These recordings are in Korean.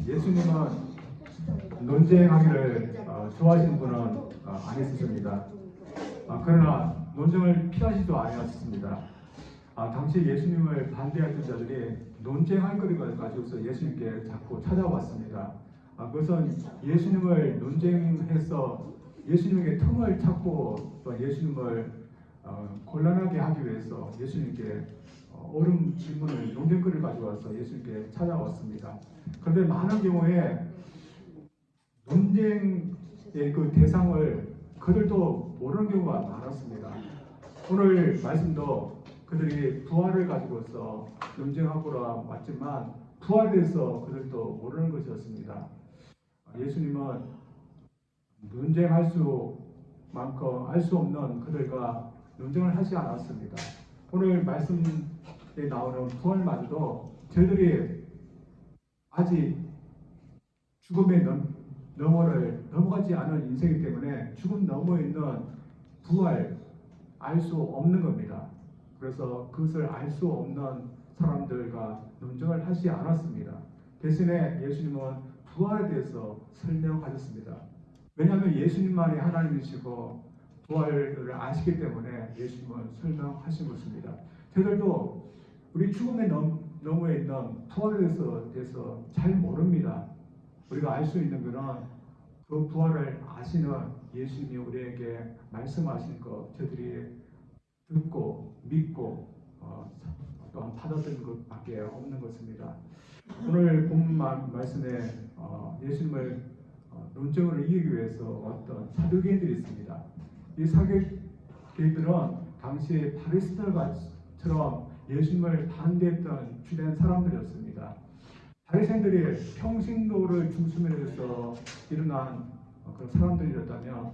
예수님은 논쟁하기를 좋아하시는 분은 아니었습니다. 그러나 논쟁을 피하시도 아니었습니다. 당시 예수님을 반대했던 자들이 논쟁할 거리를 가지고서 예수님께 자꾸 찾아왔습니다. 그것은 예수님을 논쟁해서 예수님에게 틈을 찾고 또 예수님을 곤란하게 하기 위해서 예수님께 옳은 질문을 논쟁거리를 가져와서 예수님께 찾아왔습니다. 그런데 많은 경우에 논쟁의 그 대상을 그들도 모르는 경우가 많았습니다. 오늘 말씀도 그들이 부활을 가지고서 논쟁하고라 왔지만 부활에 대해서 그들도 모르는 것이었습니다. 예수님은 논쟁할 수만큼 알 수 없는 그들과 논쟁을 하지 않았습니다. 오늘 말씀에 나오는 부활마저도 저희들이 아직 죽음의 너머를 넘어가지 않은 인생이기 때문에 죽음 너머에 있는 부활 알 수 없는 겁니다. 그래서 그것을 알 수 없는 사람들과 논쟁을 하지 않았습니다. 대신에 예수님은 부활에 대해서 설명하셨습니다. 왜냐하면 예수님만이 하나님이시고 부활을 아시기 때문에 예수님은 설명하신 것입니다. 저희들도 우리 죽음의 너머에 있는 부활에 대해서 잘 모릅니다. 우리가 알 수 있는 것은 그 부활을 아시는 예수님이 우리에게 말씀하신 것 저희들이 듣고 믿고 또한 받아들이는 것밖에 없는 것입니다. 오늘 본 말씀에 예수님을 논쟁으로 이기기 위해서 왔던 사두개인들이 있습니다. 이 사두개인들은 당시에 바리새인들처럼 예수님을 반대했던 주된 사람들이었습니다. 바리새인들이 평신도를 중심으로 해서 일어난 그런 사람들이었다면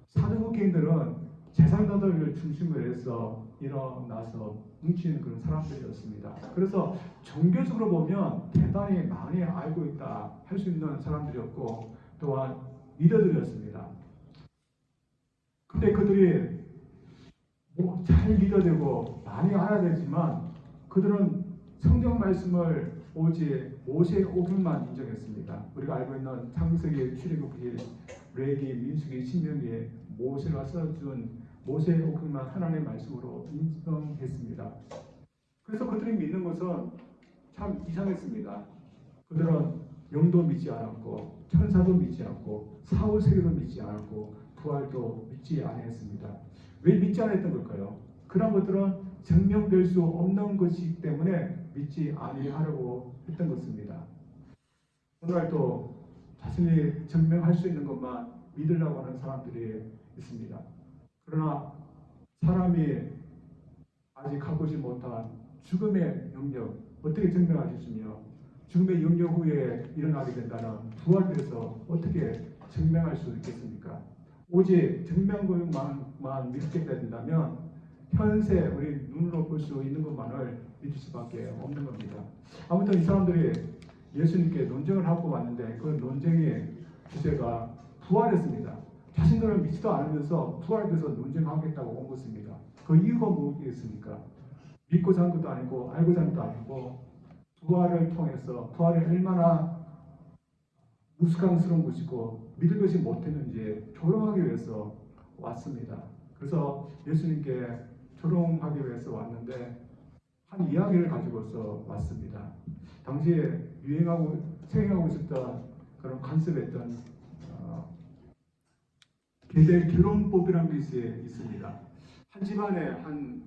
사두개인들은 제사장들을 중심으로 해서 일어나서 뭉치는 그런 사람들이었습니다. 그래서 종교적으로 보면 대단히 많이 알고 있다 할 수 있는 사람들이었고 또한 리더들이었습니다. 근데 그들이 잘 리더되고 많이 알아야 되지만 그들은 성경 말씀을 오직 모세의 오경만 인정했습니다. 우리가 알고 있는 창세기, 출애굽기, 레위기, 민수기, 신명기에 모세가 써준 모세의 오경만 하나님의 말씀으로 인정했습니다. 그래서 그들이 믿는 것은 참 이상했습니다. 그들은 영도 믿지 않았고 천사도 믿지 않고 사후세계도 믿지 않았고 부활도 믿지 않았습니다. 왜 믿지 않았던 걸까요? 그런 것들은 증명될 수 없는 것이기 때문에 믿지 아니하려고 했던 것입니다. 오늘 또 자신이 증명할 수 있는 것만 믿으려고 하는 사람들이 있습니다. 그러나 사람이 아직 가보지 못한 죽음의 영역 어떻게 증명하시며 죽음의 영역 후에 일어나게 된다는 부활에서 어떻게 증명할 수 있겠습니까? 오직 증명만 믿게 된다면 현세 우리 눈으로 볼 수 있는 것만을 믿을 수밖에 없는 겁니다. 아무튼 이 사람들이 예수님께 논쟁을 하고 왔는데 그 논쟁의 주제가 부활이었습니다. 자신들은 믿지도 않으면서 부활에 대해서 논쟁하겠다고 온 것입니다. 그 이유가 무엇이겠습니까? 믿고 산 것도 아니고 알고 산 것도 아니고 부활을 통해서 부활이 얼마나 우스꽝스러운 것이고 믿을 것이 못했는지 조롱하기 위해서 왔습니다. 그래서 예수님께 조롱하기 위해서 왔는데 한 이야기를 가지고서 왔습니다. 당시에 생행하고 있었던 그런 간섭했던 계대 결혼법이라는 것이 있습니다. 한 집안에 한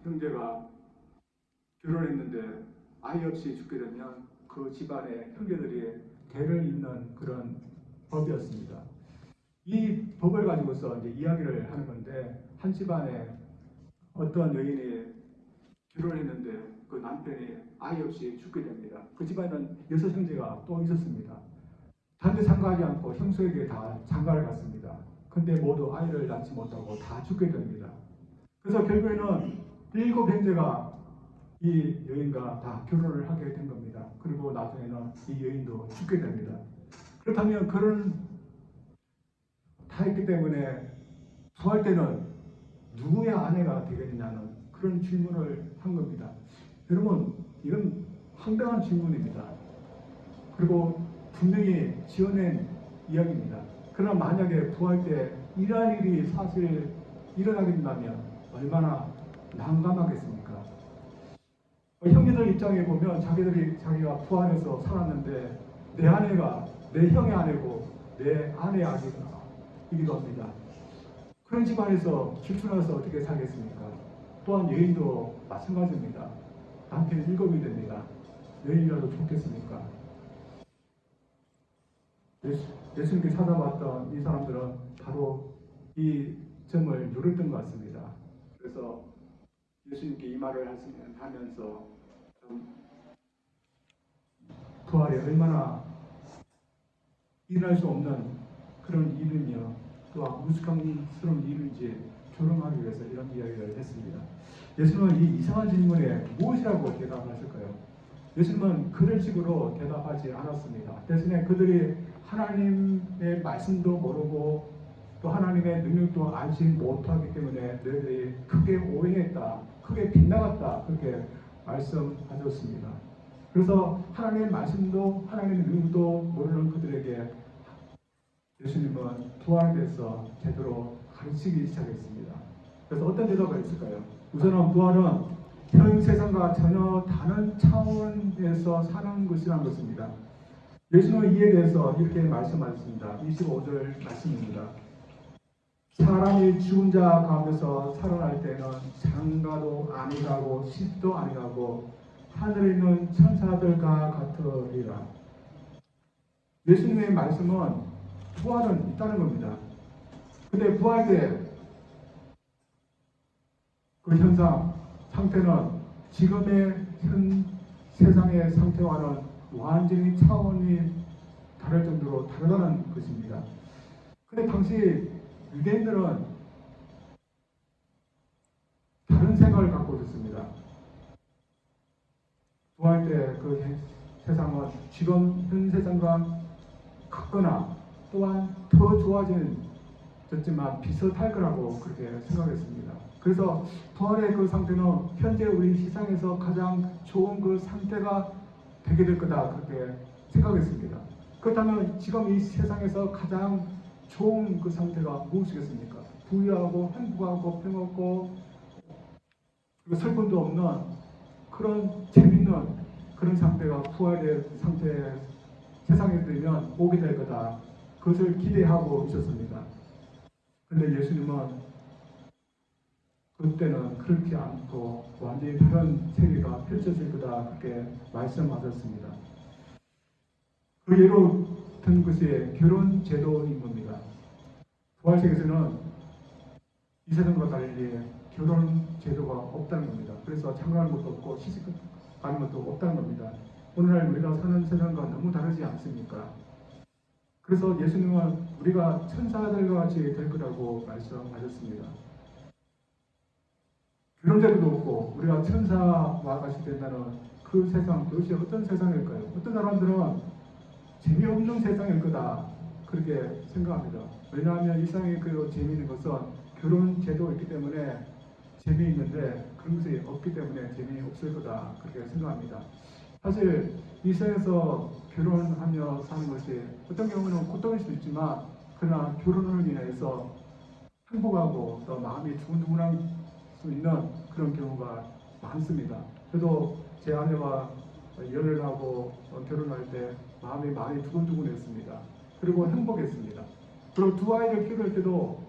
형제가 결혼했는데 아이 없이 죽게 되면 그 집안의 형제들이 대를 잇는 그런 법이었습니다. 이 법을 가지고서 이제 이야기를 하는 건데 한 집안에 어떤 여인이 결혼했는데 그 남편이 아이 없이 죽게 됩니다. 그 집안에는 6 형제가 또 있었습니다. 다른 데 장가하지 않고 형수에게 다 장가를 갔습니다. 근데 모두 아이를 낳지 못하고 다 죽게 됩니다. 그래서 결국에는 7 형제가 이 여인과 다 결혼을 하게 된 겁니다. 그리고 나중에는 이 여인도 죽게 됩니다. 그렇다면 그런 다 했기 때문에 부활 때는 누구의 아내가 되겠느냐는 그런 질문을 한 겁니다. 여러분 이건 황당한 질문입니다. 그리고 분명히 지어낸 이야기입니다. 그러나 만약에 부활 때 이러한 일이 사실 일어나게 된다면 얼마나 난감하겠습니까? 형제들 입장에 보면 자기가 부활해서 살았는데 내 아내가 내 형의 아내고 내 아내의 아기이기도 합니다. 그런 집안에서 출출해서 어떻게 살겠습니까? 또한 여인도 마찬가지입니다. 남편이 7이 됩니다. 여인이라도 좋겠습니까? 예수님께 찾아왔던 이 사람들은 바로 이 점을 누렸던 것 같습니다. 그래서 예수님께 이 말을 하면서 좀 부활이 얼마나 일어날 수 없는 그런 일이며 또한 무식함스러운 일인지 조롱하기 위해서 이런 이야기를 했습니다. 예수님은 이 이상한 질문에 무엇이라고 대답하실까요? 예수님은 그런 식으로 대답하지 않았습니다. 대신에 그들이 하나님의 말씀도 모르고 또 하나님의 능력도 알지 못하기 때문에 너희들이 크게 오해했다, 크게 빗나갔다 그렇게 말씀하셨습니다. 그래서 하나님의 말씀도 하나님의 능력도 모르는 그들에게 예수님은 부활에 대해서 제대로 가르치기 시작했습니다. 그래서 어떤 대답을 했을까요? 우선은 부활은 현 세상과 전혀 다른 차원에서 사는 것이라는 것입니다. 예수님은 이에 대해서 이렇게 말씀하셨습니다. 25절 말씀입니다. 사람이 죽은 자 가운데서 살아날 때는 장가도 아니가고 시도 아니가고 하늘에 있는 천사들과 같으리라. 예수님의 말씀은 부활은 있다는 겁니다. 근데 부활 때 그 현상, 상태는 지금의 현 세상의 상태와는 완전히 차원이 다를 정도로 다르다는 것입니다. 근데 당시 유대인들은 다른 생각을 갖고 있었습니다. 부활 때 그 세상은 지금 현 세상과 같거나 또한 더 좋아졌지만 비슷할 거라고 그렇게 생각했습니다. 그래서 부활의 그 상태는 현재 우리 세상에서 가장 좋은 그 상태가 되게 될 거다 그렇게 생각했습니다. 그렇다면 지금 이 세상에서 가장 좋은 그 상태가 무엇이겠습니까? 부유하고 행복하고 평화롭고 그리고 슬픔도 없는 그런 재밌는 그런 상태가 부활의 상태 세상에 되면 오게 될 거다. 그것을 기대하고 있었습니다. 그런데 예수님은 그때는 그렇지 않고 완전히 다른 세계가 펼쳐질 거다 그렇게 말씀하셨습니다. 그 예로 든 것이 결혼 제도인 겁니다. 부활세계에서는 이 세상과 달리 결혼 제도가 없다는 겁니다. 그래서 장가하는 것도 없고 시집가는 것도 없다는 겁니다. 오늘날 우리가 사는 세상과 너무 다르지 않습니까? 그래서 예수님은 우리가 천사들과 같이 될 거라고 말씀하셨습니다. 결혼제도도 없고 우리가 천사와 같이 된다는 그 세상 도대체 어떤 세상일까요? 어떤 사람들은 재미없는 세상일 거다 그렇게 생각합니다. 왜냐하면 이 세상에 그 재미있는 것은 결혼 제도가 있기 때문에 재미있는데 그런 것이 없기 때문에 재미없을 거다 그렇게 생각합니다. 사실 이 세상에서 결혼하며 사는 것이 어떤 경우는 고통일 수도 있지만 그러나 결혼을 인해서 행복하고 또 마음이 두근두근할 수 있는 그런 경우가 많습니다. 저도 제 아내와 연애를 하고 결혼할 때 마음이 많이 두근두근했습니다. 그리고 행복했습니다. 그리고 두 아이를 키울 때도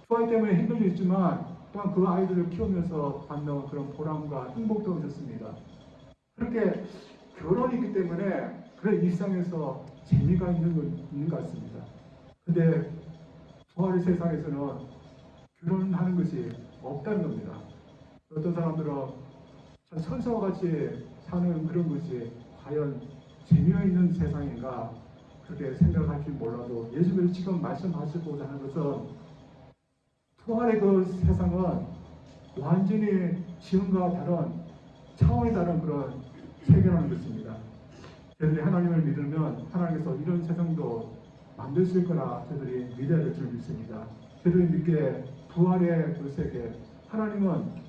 두 아이 때문에 힘들 수 있지만 또한 그 아이들을 키우면서 받는 그런 보람과 행복도 있었습니다. 그렇게 결혼이 있기 때문에 그런 일상에서 재미가 있는 것 같습니다. 근데 부활의 세상에서는 결혼하는 것이 없다는 겁니다. 어떤 사람들은 참 선사와 같이 사는 그런 것이 과연 재미있는 세상인가 그렇게 생각할지 몰라도 예수님이 지금 말씀하시고자 하는 것은 부활의 그 세상은 완전히 지금과 다른 차원이 다른 그런 세계라는 것입니다. 저희들이 하나님을 믿으면 하나님께서 이런 세상도 만드실 거라 저희들이 믿어야 될 줄 믿습니다. 저희들이 믿기에 부활의 그 세계 하나님은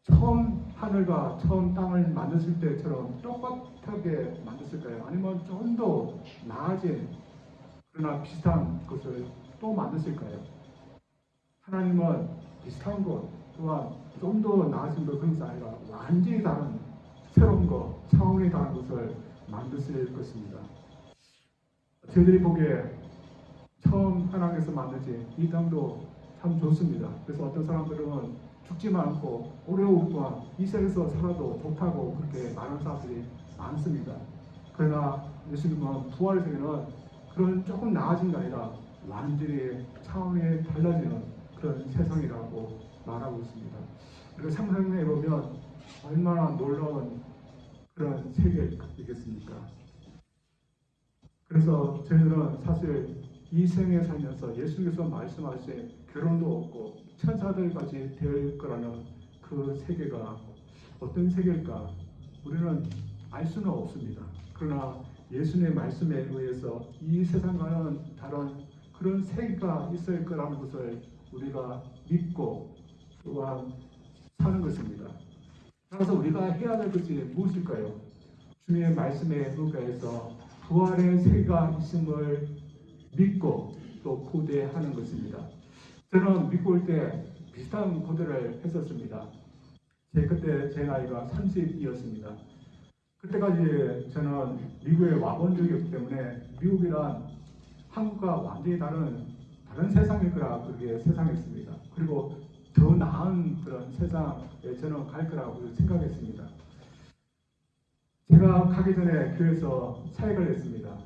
처음 하늘과 처음 땅을 만드실 때처럼 똑같아 하게 만드실까요? 아니면 좀 더 나아진 그러나 비슷한 것을 또 만드실까요? 하나님은 비슷한 것 또한 좀 더 나아진 것 그런 것이 아니라 완전히 다른 새로운 것, 차원이 다른 것을 만드실 것입니다. 저희들이 보기에 처음 하나님께서 만드신 이 땅도 참 좋습니다. 그래서 어떤 사람들은 죽지만 않고 오래오랫동안 이 세상에서 살아도 좋다고 그렇게 말하는 사람들이 많습니다. 그러나 예수님은 부활의 세계는 그런 조금 나아진 게 아니라 완전히 차원이 달라지는 그런 세상이라고 말하고 있습니다. 그리고 상상해 보면 얼마나 놀라운 그런 세계이겠습니까? 그래서 저희들은 사실 이 생에 살면서 예수님께서 말씀하신 결혼도 없고 천사들까지 될 거라는 그 세계가 어떤 세계일까? 우리는 알 수는 없습니다. 그러나 예수님의 말씀에 의해서 이 세상과는 다른 그런 세계가 있을 거라는 것을 우리가 믿고 또한 사는 것입니다. 따라서 우리가 해야 될 것이 무엇일까요? 주님의 말씀에 의해서 부활의 세계가 있음을 믿고 또 고대하는 것입니다. 저는 미국 올 때 비슷한 고대를 했었습니다. 그때 제 나이가 30이었습니다. 그때까지 저는 미국에 와본 적이 없기 때문에 미국이란 한국과 완전히 다른 세상일 거라 그렇게 세상했습니다. 그리고 더 나은 그런 세상에 저는 갈 거라고 생각했습니다. 제가 가기 전에 교회에서 사역을 했습니다.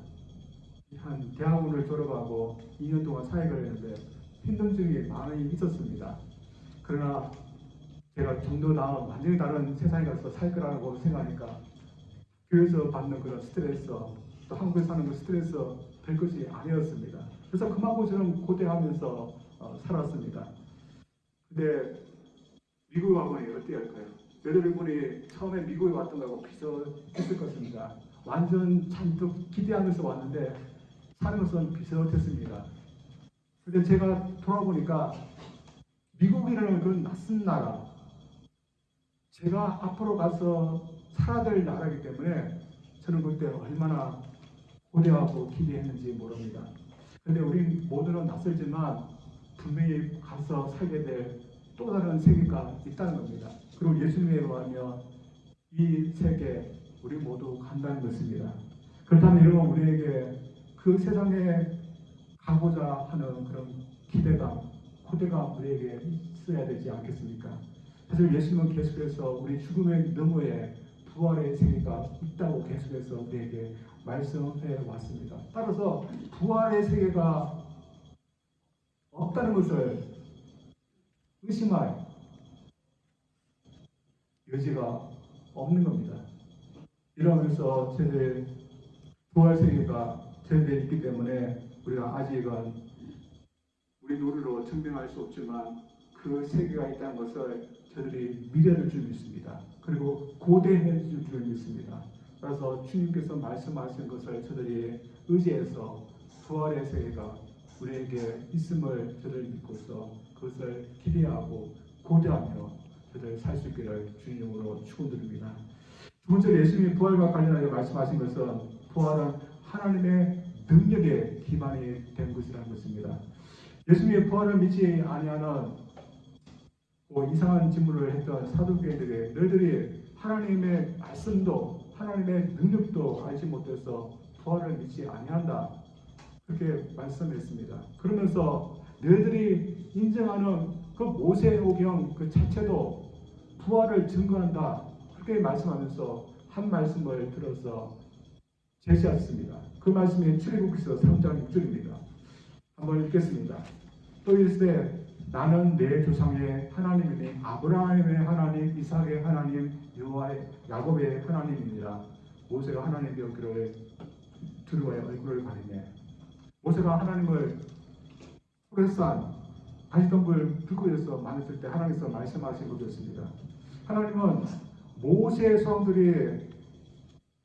한 대학원을 졸업하고 2년 동안 사역을 했는데 힘든 점이 많이 있었습니다. 그러나 제가 좀 더 나은 완전히 다른 세상에 가서 살 거라고 생각하니까 교회에서 받는 그런 스트레스 또 한국에 사는 그 스트레스 될 것이 아니었습니다. 그래서 그만큼 저는 고대하면서 살았습니다. 근데 미국에 와보니 어때할까요? 여러분이 처음에 미국에 왔던 거하고 비슷했을 것입니다. 완전 잔뜩 기대하면서 왔는데 사는 것은 비슷했습니다. 근데 제가 돌아보니까 미국이라는 그런 낯선 나라, 제가 앞으로 가서 살아야 될 나라이기 때문에 저는 그때 얼마나 고대하고 기대했는지 모릅니다. 근데 우리 모두는 낯설지만 분명히 가서 살게 될 또 다른 세계가 있다는 겁니다. 그리고 예수님에 의하면 이 세계 우리 모두 간다는 것입니다. 그렇다면 여러분 우리에게 그 세상에 가고자 하는 그런 기대감, 고대감 우리에게 있어야 되지 않겠습니까? 사실 예수님은 계속해서 우리 죽음의 너머에 부활의 세계가 있다고 계속해서 우리에게 말씀해 왔습니다. 따라서 부활의 세계가 없다는 것을 의심할 여지가 없는 겁니다. 이러면서 저희들 부활 세계가 저희들에 있기 때문에 우리가 아직은 우리 노력으로 증명할 수 없지만 그 세계가 있다는 것을 저희들이 미래를 줄 믿습니다. 그리고 고대해 줄 믿습니다. 따라서 주님께서 말씀하신 것을 저희들이 의지해서 부활의 세계가 우리에게 있음을 저희들 믿고서 그것을 기대하고 고대하며 저희들 살 수 있기를 주님으로 축원드립니다. 두 번째로 예수님이 부활과 관련하여 말씀하신 것은 부활은 하나님의 능력에 기반이 된 것이라는 것입니다. 예수님의 부활을 믿지 아니하는 이상한 질문을 했던 사두개인들에게 너희들이 하나님의 말씀도 하나님의 능력도 알지 못해서 부활을 믿지 아니한다 그렇게 말씀했습니다. 그러면서 너희들이 인정하는 그 모세오경 그 자체도 부활을 증거한다 그렇게 말씀하면서 한 말씀을 들어서 제시했습니다. 그 말씀이 출애굽기서 3장 6절입니다. 한번 읽겠습니다. 또 이르시되 나는 내 조상의 하나님이니 아브라함의 하나님, 이삭의 하나님, 여호와의 야곱의 하나님이니라. 모세가 하나님의 얼굴을 두려워해 얼굴을 가리네. 모세가 하나님을 호레산 가시덤불 불꽃에서 만났을 때 하나님께서 말씀하신 것이었습니다. 하나님은 모세의 소원들이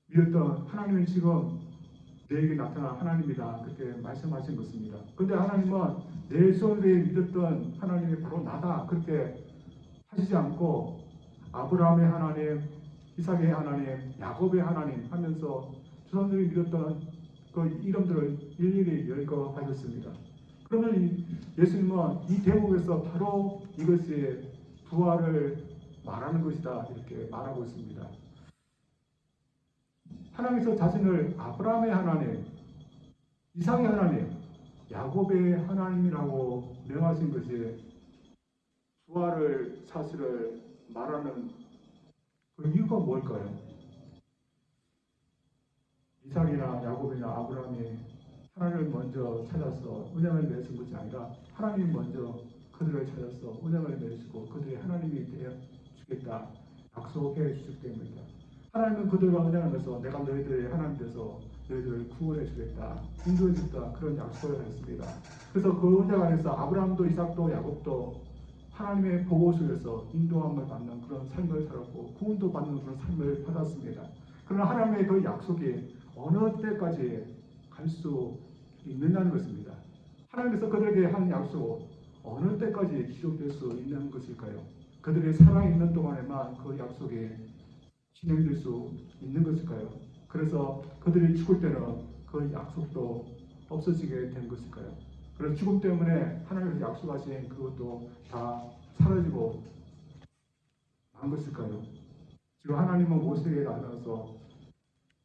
믿었던 하나님은 지금 내게 나타난 하나님이다 그렇게 말씀하신 것입니다. 그런데 하나님은 내 소원들이 믿었던 하나님이 바로 나다 그렇게 하시지 않고 아브라함의 하나님, 이삭의 하나님, 야곱의 하나님 하면서 조상들이 믿었던 그 이름들을 일일이 열거하셨습니다. 그러면 예수님은 이 대목에서 바로 이것이 부활을 말하는 것이다 이렇게 말하고 있습니다. 하나님께서 자신을 아브라함의 하나님, 이삭의 하나님, 야곱의 하나님이라고 명하신 것이 부활을 사실을 말하는 그 이유가 뭘까요? 이삭이나 야곱이나 아브라함이 하나님을 먼저 찾아서 은혜를 맺은 것이 아니라 하나님이 먼저 그들을 찾아서 은혜를 맺으시고 그들이 하나님이 되어 주겠다 약속해 주셨기 때문이다. 하나님은 그들과 은혜를 맺어서 내가 너희들의 하나님 돼서 너희들을 구원해 주겠다, 인도해 주겠다 그런 약속을 했습니다. 그래서 그 은혜가 안에서 아브라함도 이삭도 야곱도 하나님의 보호 속에서 인도함을 받는 그런 삶을 살았고 구원도 받는 그런 삶을 받았습니다. 그러나 하나님의 그 약속이 어느 때까지 갈 수 있느냐는 것입니다. 하나님께서 그들에게 한 약속 어느 때까지 지속될 수 있는 것일까요? 그들이 살아있는 동안에만 그 약속이 진행될 수 있는 것일까요? 그래서 그들이 죽을 때는 그 약속도 없어지게 된 것일까요? 그래서 죽음 때문에 하나님께서 약속하신 그것도 다 사라지고 만 것일까요? 지금 하나님은 모세에게 나타나서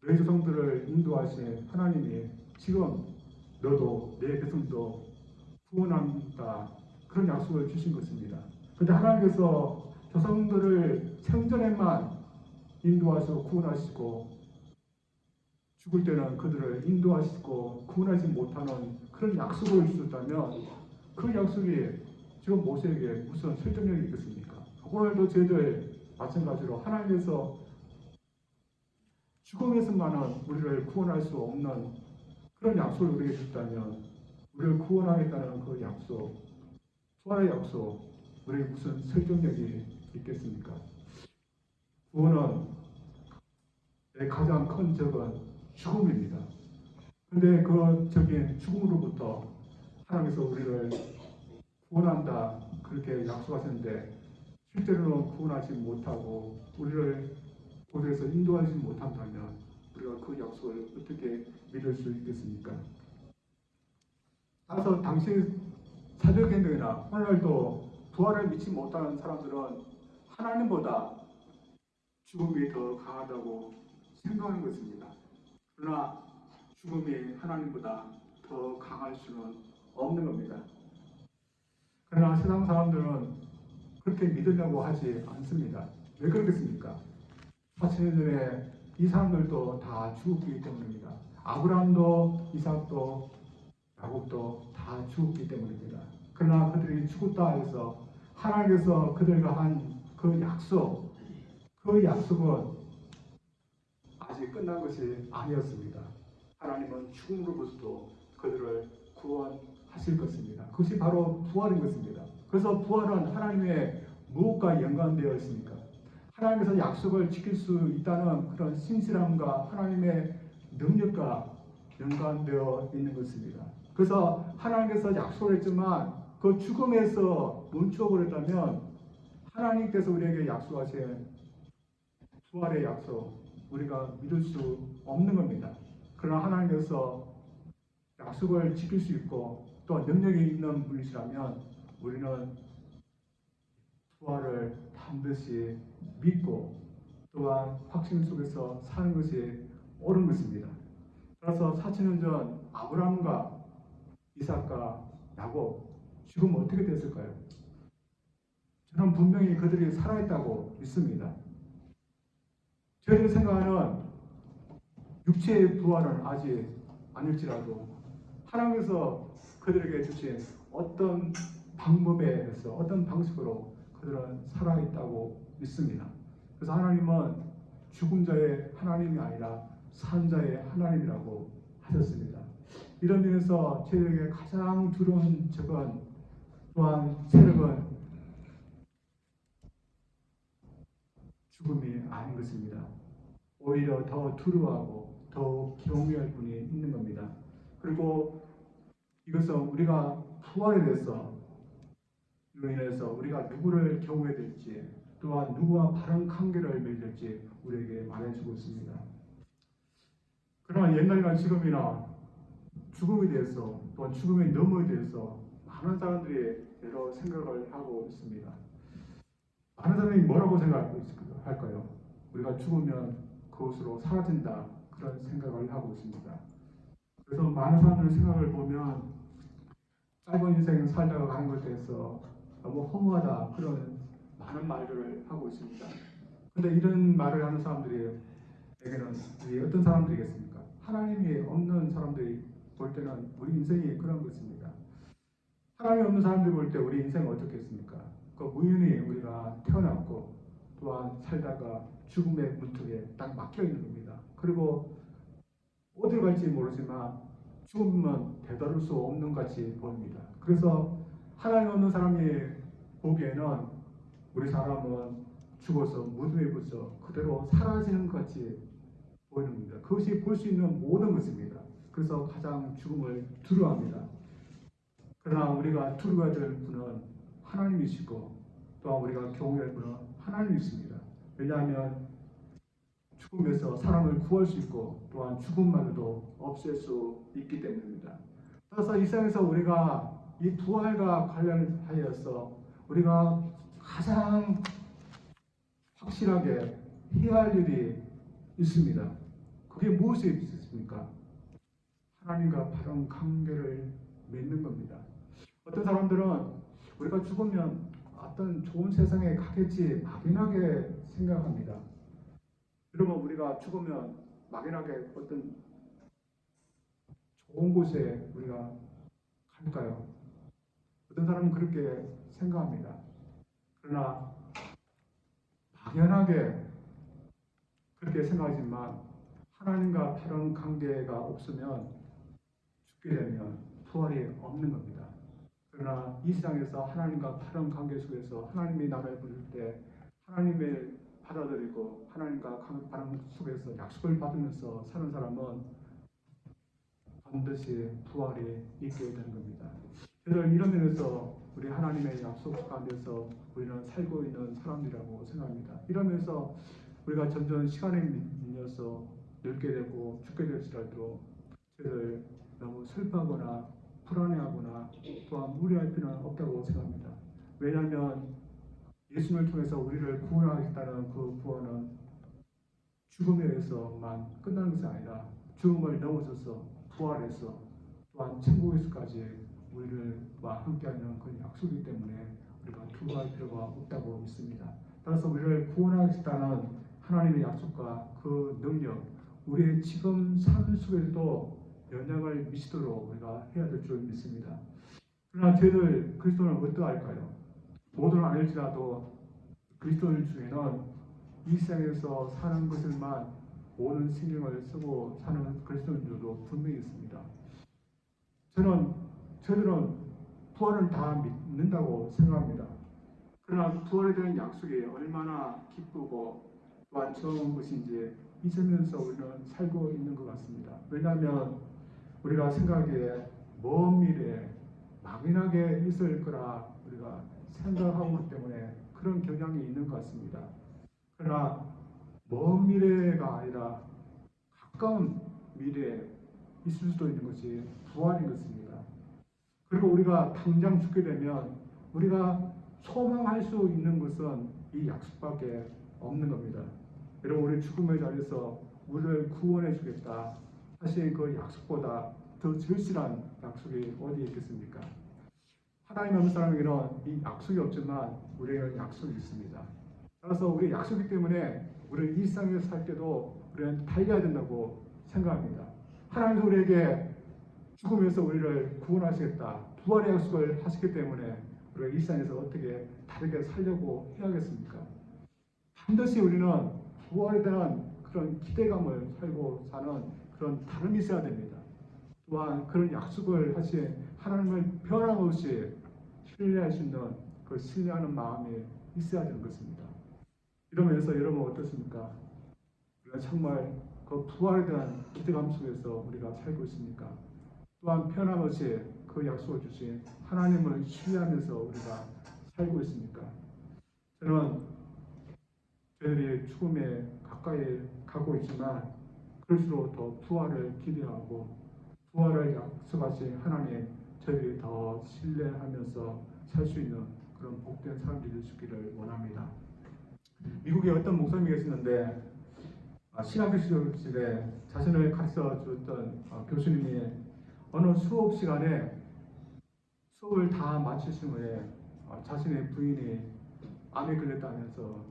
너희 조상들을 인도하신 하나님이 지금 너도 내 백성도 구원한다 그런 약속을 주신 것입니다. 그런데 하나님께서 조상들을 생전에만 인도하시고 구원하시고 죽을 때는 그들을 인도하시고 구원하지 못하는 그런 약속을 주셨다면 그 약속이 지금 모세에게 무슨 설득력이 있겠습니까? 오늘도 저희들 마찬가지로 하나님께서 죽음에서만은 우리를 구원할 수 없는 그런 약속을 우리에게 줬다면 우리를 구원하겠다는 그 약속, 부활의 약속, 우리에게 무슨 설득력이 있겠습니까? 구원은 가장 큰 적은 죽음입니다. 그런데 그 적인 죽음으로부터 하나님께서 우리를 구원한다 그렇게 약속하셨는데 실제로는 구원하지 못하고 우리를 곳에서 인도하지 못한다면 우리가 그 약속을 어떻게 믿을 수 있겠습니까? 따라서 당시 사도행전이나 오늘날도 부활을 믿지 못하는 사람들은 하나님보다 죽음이 더 강하다고 생각하는 것입니다. 그러나 죽음이 하나님보다 더 강할 수는 없는 겁니다. 그러나 세상 사람들은 그렇게 믿으려고 하지 않습니다. 왜 그러겠습니까? 4000년 전에 이 사람들도 다 죽었기 때문입니다. 아브라함도 이삭도 야곱도 다 죽었기 때문입니다. 그러나 그들이 죽었다 해서 하나님께서 그들과 한 그 약속, 그 약속은 아직 끝난 것이 아니었습니다. 하나님은 죽음으로부터 그들을 구원하실 것입니다. 그것이 바로 부활인 것입니다. 그래서 부활은 하나님의 무엇과 연관되어 있습니까? 하나님께서 약속을 지킬 수 있다는 그런 신실함과 하나님의 능력과 연관되어 있는 것입니다. 그래서 하나님께서 약속을 했지만 그 죽음에서 멈춰버렸다면 하나님께서 우리에게 약속하신 부활의 약속 우리가 믿을 수 없는 겁니다. 그러나 하나님께서 약속을 지킬 수 있고 또 능력이 있는 분이시라면 우리는 부활을 반드시 믿고 또한 확신 속에서 사는 것이 옳은 것입니다. 따라서 4000년 전 아브라함과 이삭과 야곱 지금 어떻게 됐을까요? 저는 분명히 그들이 살아있다고 믿습니다. 저희들이 생각하는 육체의 부활은 아직 아닐지라도 하나님께서 그들에게 주신 어떤 방법에서 어떤 방식으로 그들은 살아있다고 믿습니다. 그래서 하나님은 죽은 자의 하나님이 아니라 산 자의 하나님이라고 하셨습니다. 이런 면에서 저희에게 가장 두려운 적은 또한 세력은 죽음이 아닌 것입니다. 오히려 더 두려워하고 더 경외할 분이 있는 겁니다. 그리고 이것은 우리가 부활에 대해서 인해서 우리가 누구를 경외해야 될지 또한 누구와 바른 관계를 맺을지 우리에게 말해주고 있습니다. 그러나 옛날이나 지금이나 죽음에 대해서 또한 죽음의 너머에 대해서 많은 사람들이 여러 생각을 하고 있습니다. 많은 사람이 뭐라고 생각할까요? 우리가 죽으면 그것으로 사라진다 그런 생각을 하고 있습니다. 그래서 많은 사람들의 생각을 보면 짧은 인생 살다가 가는 것에 대해서 너무 허무하다 그런 많은 말들을 하고 있습니다. 그런데 이런 말을 하는 사람들에게는 어떤 사람들이겠습니까? 하나님이 없는 사람들이 볼 때는 우리 인생이 그런 것입니다. 하나님이 없는 사람들이 볼 때 우리 인생은 어떻겠습니까? 그 우연히 우리가 태어났고 또한 살다가 죽음의 문턱에 딱 막혀 있는 겁니다. 그리고 어딜 갈지 모르지만 죽음은 되돌릴 수 없는 것 같이 보입니다. 그래서 하나님 없는 사람이 보기에는 우리 사람은 죽어서 무덤에 붙어 그대로 사라지는 것 같이 보이는 겁니다. 그것이 볼 수 있는 모든 것입니다. 그래서 가장 죽음을 두려워합니다. 그러나 우리가 두려워야 될 분은 하나님이시고 또한 우리가 경외할 분은 하나님이십니다. 왜냐하면 죽음에서 사람을 구할 수 있고 또한 죽음만으로도 없앨 수 있기 때문입니다. 따라서 이 세상에서 우리가 이 부활과 관련하여서 우리가 가장 확실하게 해야 할 일이 있습니다. 그게 무엇이 있습니까? 하나님과 바른 관계를 맺는 겁니다. 어떤 사람들은 우리가 죽으면 어떤 좋은 세상에 가겠지 막연하게 생각합니다. 여러분, 우리가 죽으면 막연하게 어떤 좋은 곳에 우리가 갈까요? 어떤 사람은 그렇게 생각합니다. 그러나 막연하게 그렇게 생각하지만 하나님과 바른 관계가 없으면 죽게 되면 부활이 없는 겁니다. 그러나 이 세상에서 하나님과 바른 관계 속에서 하나님이 나를 부를 때 하나님을 받아들이고 하나님과 바른 속에서 약속을 받으면서 사는 사람은 반드시 부활이 있게 되는 겁니다. 그래서 이런 면에서 우리 하나님의 약속 가운데서 우리는 살고 있는 사람들이라고 생각합니다. 이러면서 우리가 점점 시간에 밀려서 늙게 되고 죽게 될지라도 저희를 너무 슬퍼하거나 불안해하거나 또한 무리할 필요는 없다고 생각합니다. 왜냐하면 예수님을 통해서 우리를 구원하겠다는 그 구원은 죽음에 의해서만 끝나는 것이 아니라 죽음을 넘어서서 부활해서 또한 천국에서까지 우리와 함께하는 그 약속이기 때문에 우리가 두려워할 필요가 없다고 믿습니다. 따라서 우리를 구원하겠다는 하나님의 약속과 그 능력, 우리의 지금 삶 속에서도 영향을 미치도록 우리가 해야 될 줄 믿습니다. 그러나 저희들 그리스도는 어떠할까요? 모두는 아닐지라도 그리스도인 중에는 이 세상에서 사는 것을만 모든 신경을 쓰고 사는 그리스도인들도 분명히 있습니다. 저들은 부활을 다 믿는다고 생각합니다. 그러나 부활에 대한 약속이 얼마나 기쁘고 또한 좋은 것인지 잊으면서 우리는 살고 있는 것 같습니다. 왜냐하면 우리가 생각하기에 먼 미래에 막연하게 있을 거라 우리가 생각하고 있기 때문에 그런 경향이 있는 것 같습니다. 그러나 먼 미래가 아니라 가까운 미래에 있을 수도 있는 것이 부활인 것입니다. 그리고 우리가 당장 죽게 되면 우리가 소망할 수 있는 것은 이 약속밖에 없는 겁니다. 여러분, 우리 죽음의 자리에서 우리를 구원해 주겠다 하신 그 약속보다 더 절실한 약속이 어디에 있겠습니까? 하나님 없는 사람에게는 이 약속이 없지만 우리에게는 약속이 있습니다. 따라서 우리 약속이기 때문에 우리를 이 세상에서 살 때도 우리는 달려야 된다고 생각합니다. 하나님도 우리에게 죽으면서 우리를 구원하시겠다, 부활의 약속을 하시기 때문에 우리가 이 세상에서 어떻게 다르게 살려고 해야겠습니까? 반드시 우리는 부활에 대한 그런 기대감을 살고 사는 그런 다름이 있어야 됩니다. 또한 그런 약속을 하신 하나님을 변함없이 신뢰할 수 있는 그 신뢰하는 마음이 있어야 되는 것입니다. 이러면서 여러분 어떻습니까? 우리가 정말 그 부활에 대한 기대감 속에서 우리가 살고 있습니까? 또한 변함없이 그 약속을 주신 하나님을 신뢰하면서 우리가 살고 있습니까? 저는 저희들이 죽음에 가까이 가고 있지만 그럴수록 더 부활을 기대하고 부활을 약속하신 하나님 저희들이 더 신뢰하면서 살 수 있는 그런 복된 삶이 될 수 있기를 원합니다. 미국에 어떤 목사님이 계시는데 신학교 시절에 자신을 가르쳐 주었던 교수님이 어느 수업 시간에 수업을 다 마치신 후에 자신의 부인이 암에 걸렸다면서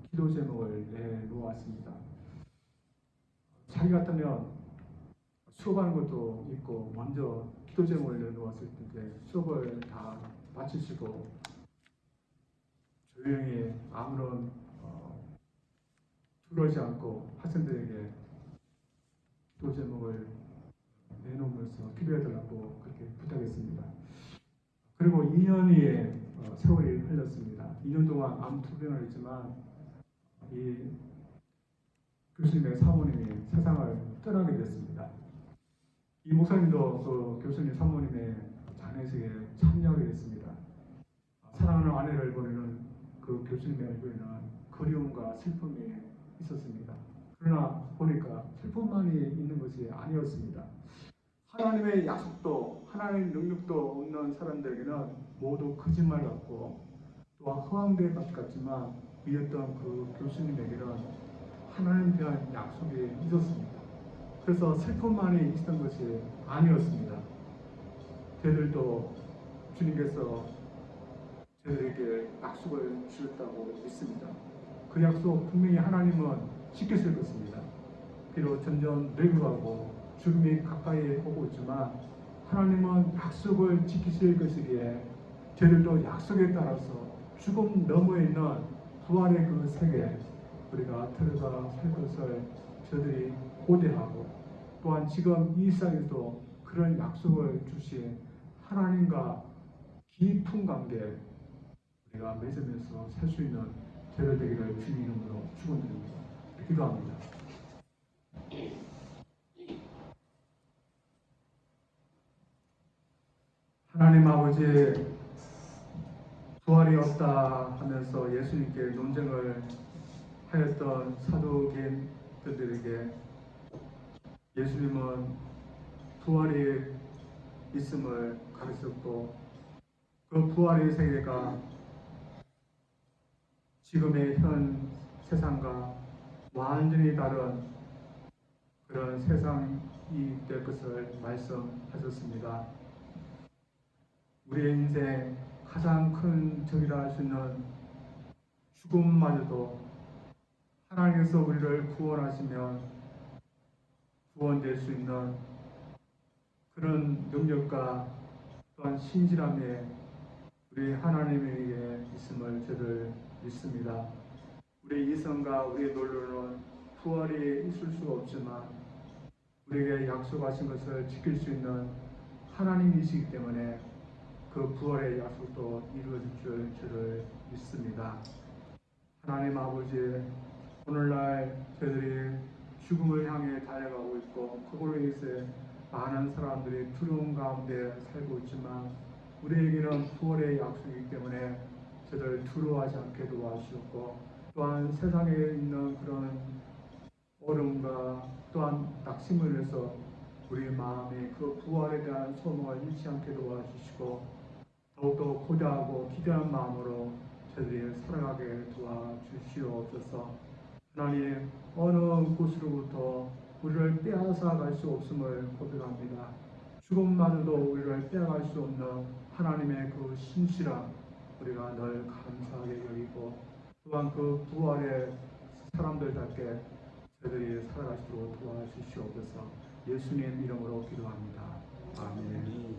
기도 제목을 내놓았습니다. 자기 같으면 수업하는 것도 있고 먼저 기도 제목을 내놓았을 텐데 수업을 다 마치시고 조용히 아무런 두려워하지 않고 학생들에게 기도 제목을 내놓으면서 기도해달라고 그렇게 부탁했습니다. 그리고 2년의 세월이 흘렀습니다. 2년 동안 암 투병을 했지만 이 교수님의 사모님이 세상을 떠나게 됐습니다. 이 목사님도 그 교수님 사모님의 장례식에 참여하게 됐습니다. 사랑하는 아내를 보내는 그 교수님의 얼굴에는 그리움과 슬픔이 있었습니다. 그러나 보니까 슬픔만이 있는 것이 아니었습니다. 하나님의 약속도 하나님의 능력도 없는 사람들에게는 모두 거짓말 같고 또한 허황된 것 같지만 믿었던 그 교수님에게는 하나님에 대한 약속이 있었습니다. 그래서 슬픔만이 있었던 것이 아니었습니다. 저희들도 주님께서 저희들에게 약속을 주셨다고 믿습니다. 그 약속 분명히 하나님은 지키실 것입니다. 비록 점점 늙어가고 죽음이 가까이 오고 있지만 하나님은 약속을 지키실 것이기에 저희들도 약속에 따라서 죽음 너머에 있는 부활의 그 세계 우리가 들어가 살 것을 저희들이 고대하고 또한 지금 이 시간에도 그런 약속을 주신 하나님과 깊은 관계 우리가 맺으면서 살 수 있는 저희들 되기를 주님 이름으로 축원드립니다. 기도합니다. 하나님 아버지 부활이 없다 하면서 예수님께 논쟁을 하였던 사도계인들에게 예수님은 부활이 있음을 가르쳤고 그 부활의 세계가 지금의 현 세상과 완전히 다른 그런 세상이 될 것을 말씀하셨습니다. 우리의 인생 가장 큰 적이라 할 수 있는 죽음마저도 하나님께서 우리를 구원하시면 구원될 수 있는 그런 능력과 또한 신실함에 우리 하나님에게 있음을 저를 믿습니다. 우리 이성과 우리의 논리로는 부활이 있을 수 없지만 우리에게 약속하신 것을 지킬 수 있는 하나님이시기 때문에 그 부활의 약속도 이루어질 줄 저를 믿습니다. 하나님 아버지, 오늘날 저희들이 죽음을 향해 달려가고 있고 그걸로 인해서 많은 사람들이 두려움 가운데 살고 있지만 우리에게는 부활의 약속이기 때문에 저들 두려워하지 않게 도와주셨고 또한 세상에 있는 그런 어려움과 또한 낙심을 위해서 우리 마음에 그 부활에 대한 소망을 잃지 않게 도와주시고 더욱더 고대하고 기대한 마음으로 저희들이 살아가게 도와주시옵소서. 하나님 어느 곳으로부터 우리를 빼앗아 갈 수 없음을 고백합니다. 죽음마저도 우리를 빼앗아갈 수 없는 하나님의 그 신실함 우리가 늘 감사하게 여기고 또한 그 부활의 사람들답게 저희들이 살아가시도록 도와주시옵소서. 예수님 이름으로 기도합니다. 아멘.